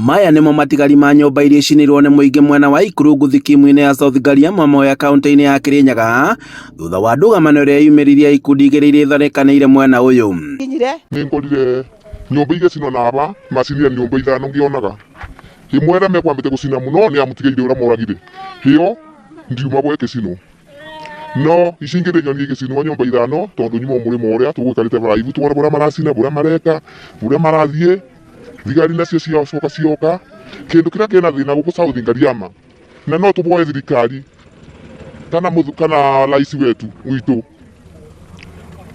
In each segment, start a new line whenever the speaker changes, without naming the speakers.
Maya nimo matigari ma nyumba iria icinirwo ni muingi mwena wa Ikurungu thikimu-ini ya South Gariama Moya kaunti-ini ya Kirinyaga thutha wa ndũgamano iria yumĩririe ikundi igĩrĩ iria itharĩkanĩire mwena ũyũ.
Nĩngorire nyumba igĩcinwo na aba macinire nyumba ithano ngĩonaga imwe ĩrĩa mekwambĩte gũcina mũno nĩ amũtigaire ũrĩa moragire hĩo ndiuma gwe gĩcinwo no ici ingĩ nyoni igĩcinwo nyumba ithano tondũ nyuma mũrĩmo ũrĩa tũgũikarĩte baraibu tuone ũrĩa maracina ũrĩa mareka ũrĩa marathiĩ thigari nacio cioka kindu kiria kina thina guku South Gariama na no tuboe thirikari kana rais wetu witu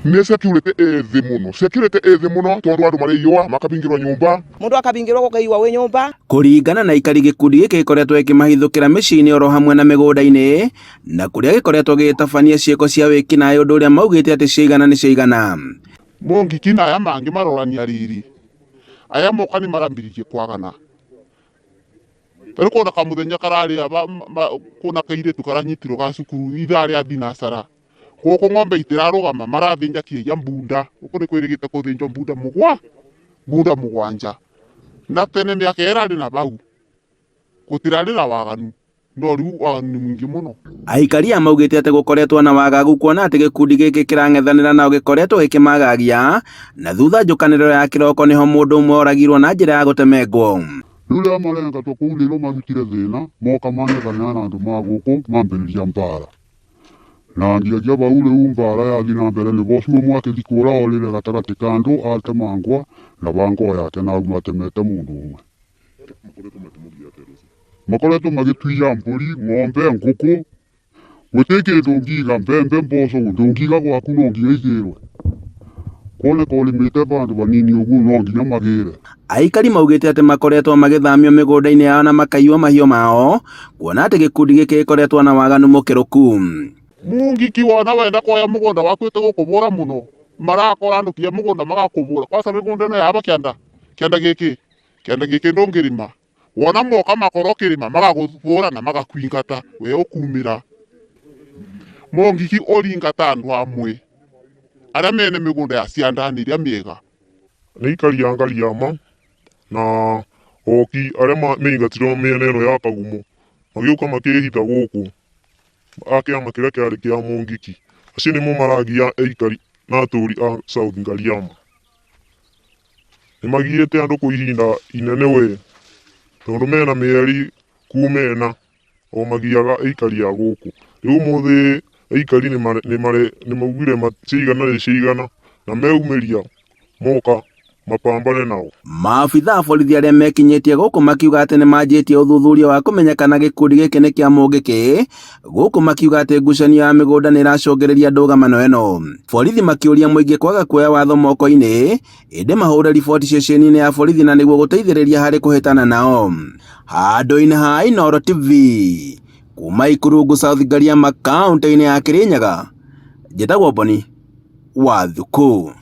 ni security ethi muno tondu andu mariyua makabingirwa nyumba
mundu akabingirwa gukaiwa we nyumba
kuringana na ikari gikundi giki gikoretwo ikimahithukira micini oro hamwe na migunda-ini na kuria gikoretwo gitabania ciiko cia wiki nayo undu uria maugite ati ciigana ni ciigana
Mungiki na aya mangi marorania riri aya moka ni marambiririe kwagana tariko na kamuthenya karari aba kuna kairitu karanyitirwo ga cukuru ithaa ria binasara guku ng'ombe itirarugama marathinja kieya mbunda guku ni kwirigite kuthinjwo mbunda mugwanja na tene miaka erari na bau gutirari na waganu no riu waganu mwingi muno.
Aikari amaugite ati gukoretwo na wagagu kuona ati gikundi giki kirang'ethanira nao gikoretwo gikimagagia na thutha njukaniro ya kiroko niho mundu umwe oragirwo na njira ya gutemengwo.
Rĩrĩa marengatwo kũu nĩrĩo marutire thĩna moka mang'ethanĩra na andũ ma gũkũ mambĩrĩria mbara na nginyagia bau rĩu mbara yathi na mbere nĩguo cuo mwakĩthi kũra gatagatĩ ka andũ atemangwa na bango yake na matemete mũndũ ũmwe. Makoretwo magĩtuia mbũri ng'ombe ngũkũ gũtirĩ kĩndũ ũngiiga mbembe mboco ndũngiiga gwaku no nginya igĩrwo kuoneka ũrĩmĩte bandũ banini ũguo no nginya magĩre.
Aikari maugite ati makoretwo magithamio migunda-ini yao na makaiwa mahio mao kuona ati gikundi giki gikoretwo na waganu mukiruku.
Mungiki wona wenda kuoya mugunda waku ite gukubura muno marakora ndukia mugunda magakubura kwasa migunda na yaba kianda giki ndungirima wona moka makoro kirima magagubura na magakwingata we ukumira mungiki oringata andu amwe aria mene migunda ya ciandani iria miega ni ikari ya Gariama na oki aria meingatirwo miena ino ya Kagumo magiuka makihitha guku akiama kiria kiari kia Mungiki acio nimo maragia aikari na aturi a South Gariama nimagiite andu ku ihinda inene we tondu mena mieri kumena o magiaga aikari a guku riu muthi aikari ni maugire cigana na meumiria moka mapambane nao.
Maabitha a borithi aria mekinyitie guku makiuga ati ni manjitie uthuthuria wa kumenya kana gikundi giki ni kia Mungiki guku makiuga ati ngucanio ya migunda ni iracungirirĩa ndũgamano ĩno. Borithi makiuria muingi kwaga kuoya watho moko-ini indi mahure riboti ceceni-ini ya borithi na niguo guteithĩrĩria harĩ kuhitana nao. Handũ-inĩ ha Inooro TV kuma Ikurungu South Gariama kaunti-ini ya Kirinyaga njĩtagwo Boni Wathuku.